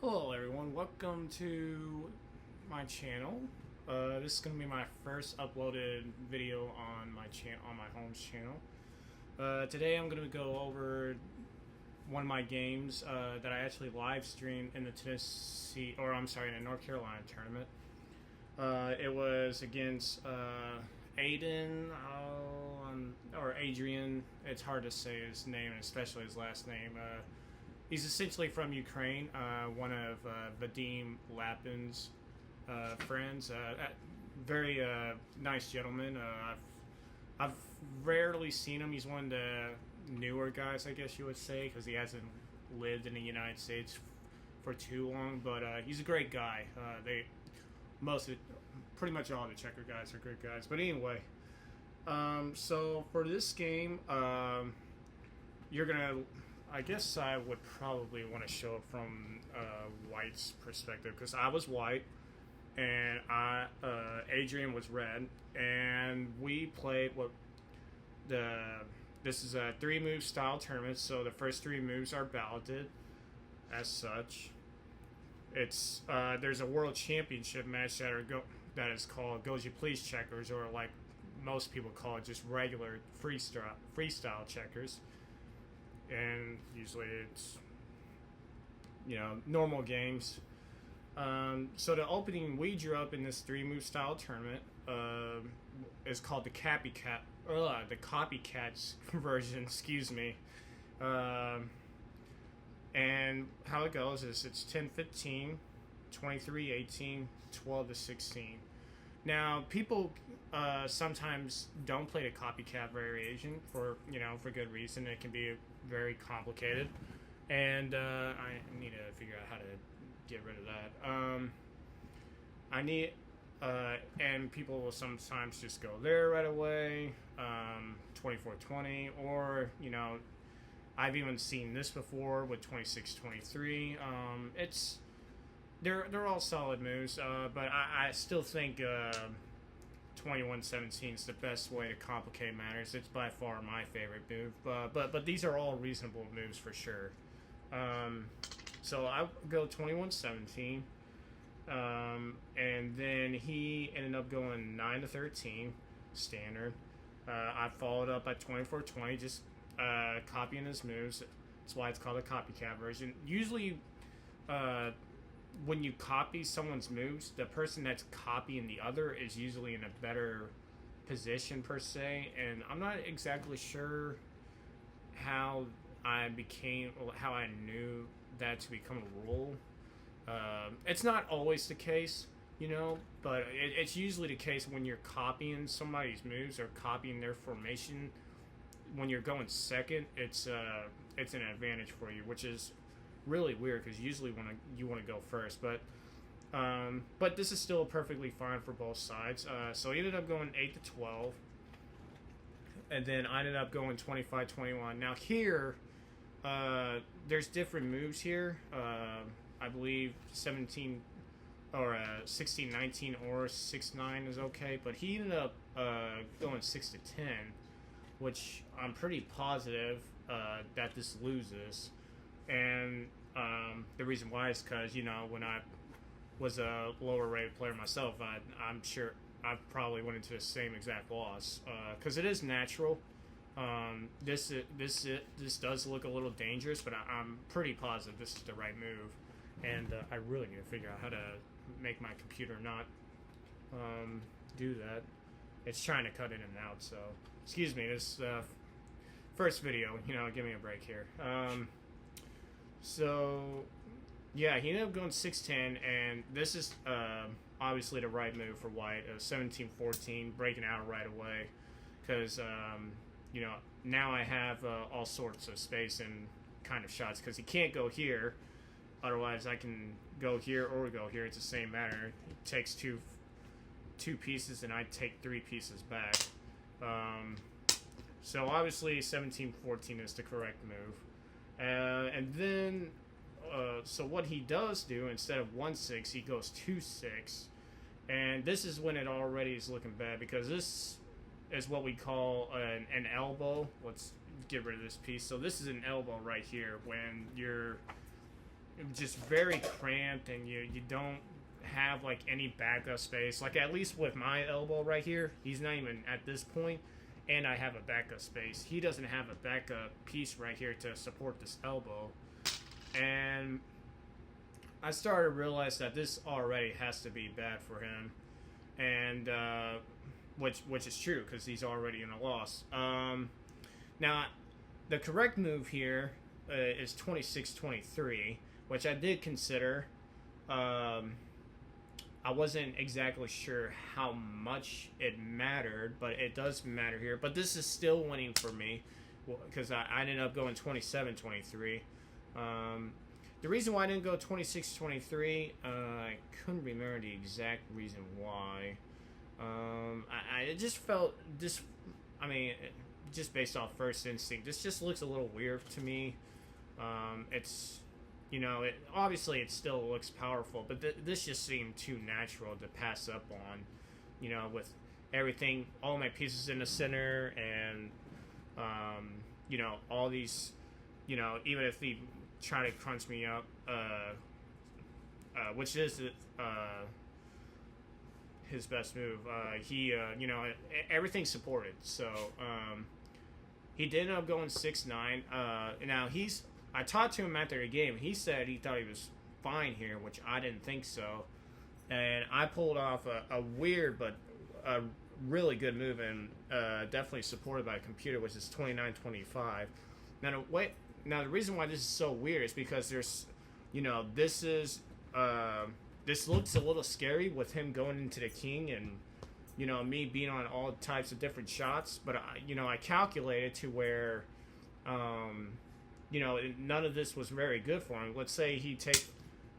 Hello everyone, welcome to my channel. This is going to be my first uploaded video on my home's channel. Today I'm going to go over one of my games that I actually live streamed in the in the North Carolina tournament. It was against Aiden or Adrian. It's hard to say his name, especially his last name. He's essentially from Ukraine, one of Vadim Lapin's friends. Very nice gentleman. I've rarely seen him. He's one of the newer guys, I guess you would say, because he hasn't lived in the United States for too long. But he's a great guy. Pretty much all the checker guys are good guys. But anyway, so for this game, you're gonna. I guess I would probably want to show it from White's perspective because I was White and Adrian was Red, and we played this is a 3-move style tournament. So the first 3 moves are balloted as such. It's there's a world championship match that is called Goji Please Checkers, or like most people call it, just regular freestyle checkers. And usually it's, normal games. So the opening we drew up in this 3-move style tournament is called the Copycats version, excuse me. And how it goes is it's 10-15, 23-18, 12-16. Now, people sometimes don't play the copycat variation for good reason. It can be very complicated, and I need to figure out how to get rid of that. And people will sometimes just go there right away, 24-20, or I've even seen this before with 26-23. They're all solid moves, but I still think 21-17 is the best way to complicate matters. It's by far my favorite move, but these are all reasonable moves for sure. So I go 21-17, and then he ended up going 9-13 standard. I followed up at 24-20, just copying his moves. That's why it's called a copycat version. Usually, when you copy someone's moves, the person that's copying the other is usually in a better position per se, and I'm not exactly sure how I knew that to become a rule. It's not always the case, but it's usually the case when you're copying somebody's moves or copying their formation. When you're going second, it's an advantage for you, which is really weird because usually you want to go first, but this is still perfectly fine for both sides. So he ended up going 8-12, and then I ended up going 25-21. Now here, there's different moves here. I believe 17 or 16-19 or 6-9 is okay, but he ended up going 6-10, which I'm pretty positive that this loses. And the reason why is because, when I was a lower rated player myself, I'm sure I probably went into the same exact loss. Because it is natural. This does look a little dangerous, but I'm pretty positive this is the right move. And I really need to figure out how to make my computer not do that. It's trying to cut in and out, so excuse me, this first video, give me a break here. So, yeah, he ended up going 6-10, and this is obviously the right move for White. 17-14, breaking out right away, because, now I have all sorts of space and kind of shots, because he can't go here. Otherwise, I can go here or go here. It's the same matter. It takes two pieces, and I take 3 pieces back. So, obviously, 17-14 is the correct move. And then, so what he does do, instead of 1-6, he goes 2-6. And this is when it already is looking bad, because this is what we call an elbow. Let's get rid of this piece. So this is an elbow right here when you're just very cramped, and you don't have like any backup space. Like at least with my elbow right here, he's not even at this point, and I have a backup space. He doesn't have a backup piece right here to support this elbow, and I started to realize that this already has to be bad for him, and which is true because he's already in a loss. Now, the correct move here is 26-23, which I did consider. I wasn't exactly sure how much it mattered, but it does matter here. But this is still winning for me because I ended up going 27-23. The reason why I didn't go 26-23, I couldn't remember the exact reason why. I just felt this. I mean, just based off first instinct, this just looks a little weird to me. It's, obviously it still looks powerful, but this just seemed too natural to pass up on, with everything, all my pieces in the center, and, all these, even if they try to crunch me up, which is his best move. He, everything's supported, so, he did end up going 6-9. Now I talked to him after the game. He said he thought he was fine here, which I didn't think so. And I pulled off a weird but a really good move, and definitely supported by a computer, which is 29-25. Now the reason why this is so weird is because there's, this looks a little scary with him going into the king, and me being on all types of different shots. But I calculated to where, none of this was very good for him. Let's say he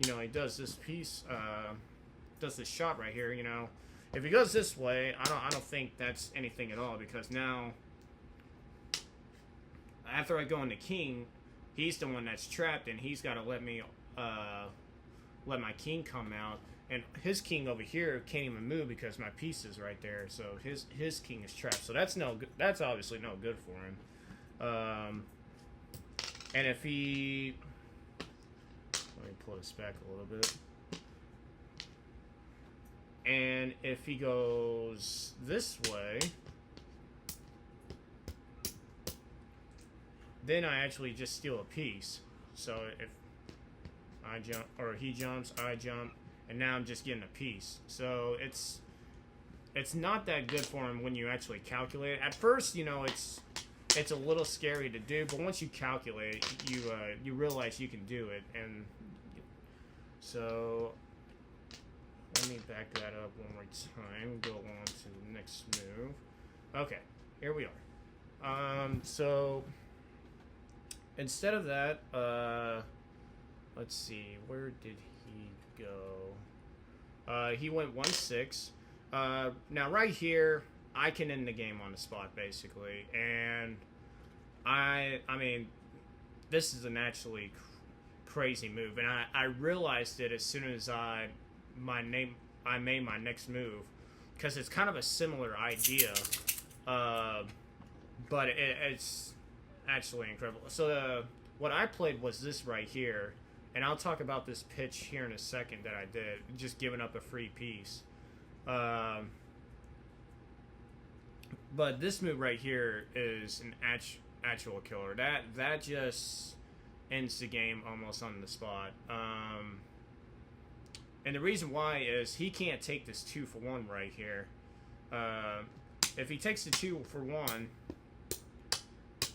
he does this piece, does this shot right here. If he goes this way, I don't think that's anything at all, because now after I go into king, he's the one that's trapped, and he's got to let me let my king come out, and his king over here can't even move because my piece is right there. So his king is trapped. So that's no good. That's obviously no good for him. And if he, let me pull this back a little bit. And if he goes this way, then I actually just steal a piece. So if I jump, or he jumps, I jump, and now I'm just getting a piece. So it's not that good for him when you actually calculate it. At first, it's a little scary to do, but once you calculate, you realize you can do it. And so let me back that up one more time. Go on to the next move. Okay, here we are. So instead of that, let's see, where did he go? He went 1-6. Now right here, I can end the game on the spot, basically, and I mean, this is an actually crazy move, and I realized it as soon as I made my next move, because it's kind of a similar idea, but it's actually incredible. So what I played was this right here, and I'll talk about this pitch here in a second that I did, just giving up a free piece. But this move right here is an actual killer. That just ends the game almost on the spot. And the reason why is he can't take this 2-for-1 right here. If he takes the 2-for-1,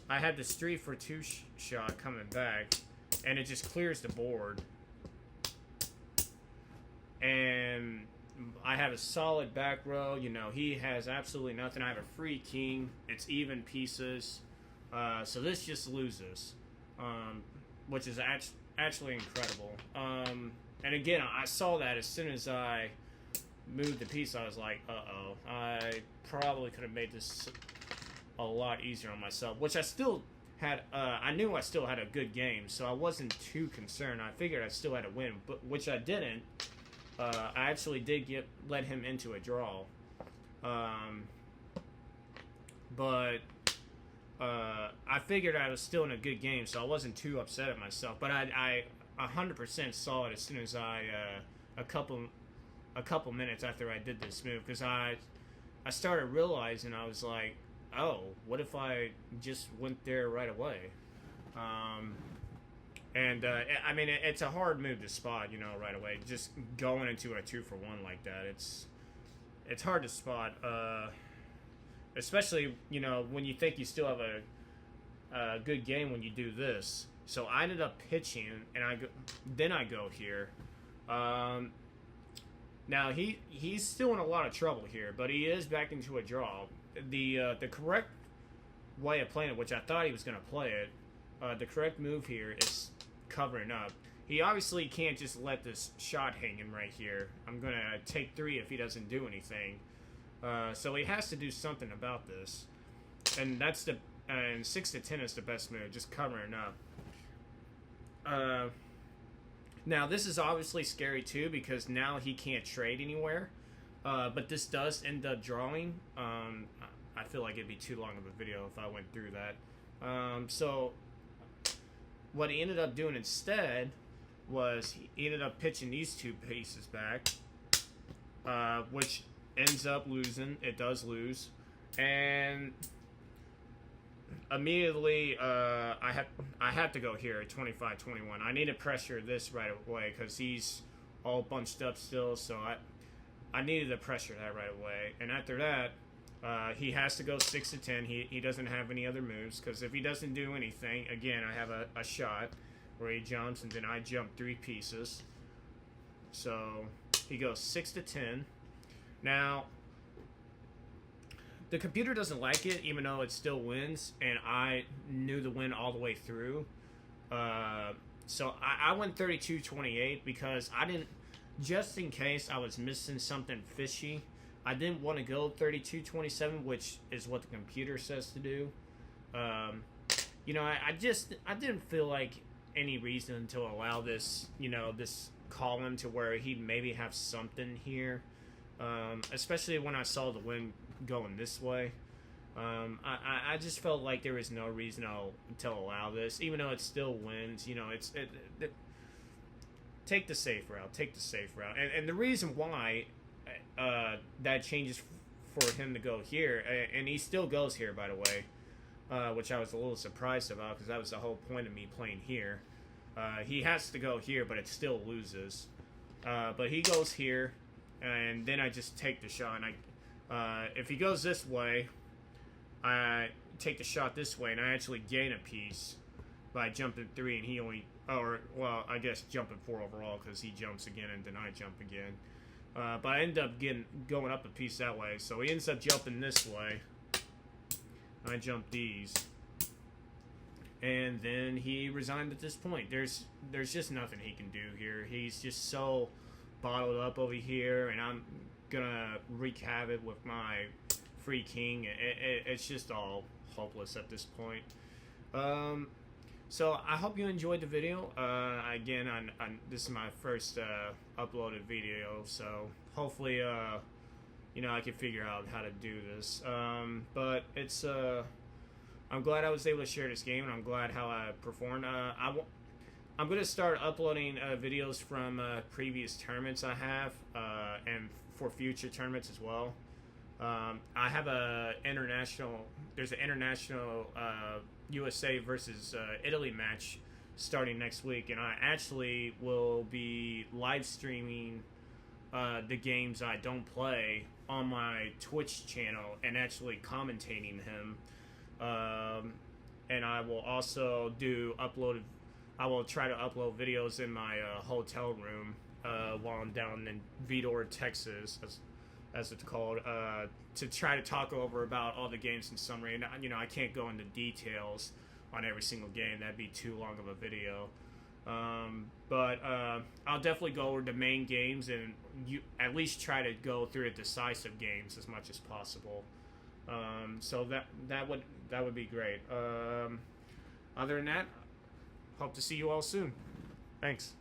I have this 3-for-2 shot coming back, and it just clears the board. And I have a solid back row. He has absolutely nothing. I have a free king. It's even pieces. So this just loses, which is actually incredible. And again, I saw that as soon as I moved the piece. I was like, uh-oh. I probably could have made this a lot easier on myself, which I still had. I knew I still had a good game, so I wasn't too concerned. I figured I still had a win, but which I didn't. I actually did let him into a draw. But I figured I was still in a good game, so I wasn't too upset at myself. But I 100% saw it as soon as a couple minutes after I did this move, because I started realizing, I was like, oh, what if I just went there right away? I mean, it's a hard move to spot, right away. Just going into a 2-for-1 like that, it's hard to spot, especially when you think you still have a good game when you do this. So I ended up pitching, and then I go here. Now he's still in a lot of trouble here, but he is back into a draw. The correct way of playing it, which I thought he was going to play it, the correct move here is covering up. He obviously can't just let this shot hanging right here. I'm going to take 3 if he doesn't do anything. So he has to do something about this. And that's and 6 to 10 is the best move, just covering up. Now this is obviously scary too, because now he can't trade anywhere. But this does end up drawing. I feel like it'd be too long of a video if I went through that. So what he ended up doing instead was he ended up pitching these 2 pieces back, which ends up losing. It does lose, and immediately I have to go here at 25-21. I need to pressure this right away because he's all bunched up still, so I needed to pressure that right away. And after that, he has to go 6 to 10. He doesn't have any other moves, because if he doesn't do anything, again, I have a shot where he jumps, and then I jump 3 pieces. So he goes 6 to 10. Now, the computer doesn't like it, even though it still wins, and I knew the win all the way through. So I went 32-28 because I didn't, just in case I was missing something fishy, I didn't want to go 32-27, which is what the computer says to do. I didn't feel like any reason to allow this, this column to where he'd maybe have something here. Especially when I saw the wind going this way. I just felt like there was no reason to allow this, even though it still wins. Take the safe route. Take the safe route. And the reason why that changes for him to go here, and he still goes here, by the way, which I was a little surprised about, because that was the whole point of me playing here. He has to go here, but it still loses. But he goes here, and then I just take the shot. And if he goes this way, I take the shot this way, and I actually gain a piece by jumping 3, and he only, I guess jumping 4 overall, because he jumps again, and then I jump again. But I end up going up a piece that way, so he ends up jumping this way. I jump these, and then he resigned at this point. There's just nothing he can do here. He's just so bottled up over here, and I'm gonna wreak havoc with my free king. It's just all hopeless at this point. So I hope you enjoyed the video. Again, this is my first uploaded video, so hopefully I can figure out how to do this. But it's I'm glad I was able to share this game, and I'm glad how I performed. I'm going to start uploading videos from previous tournaments I have, and for future tournaments as well. I have there's an international USA versus Italy match starting next week, and I actually will be live streaming the games I don't play on my Twitch channel and actually commentating him. And I will also I will try to upload videos in my hotel room while I'm down in Vidor, Texas, as it's called, to try to talk over about all the games in summary. And I can't go into details on every single game. That'd be too long of a video. But I'll definitely go over the main games, and at least try to go through the decisive games as much as possible. So that would be great. Other than that, hope to see you all soon. Thanks.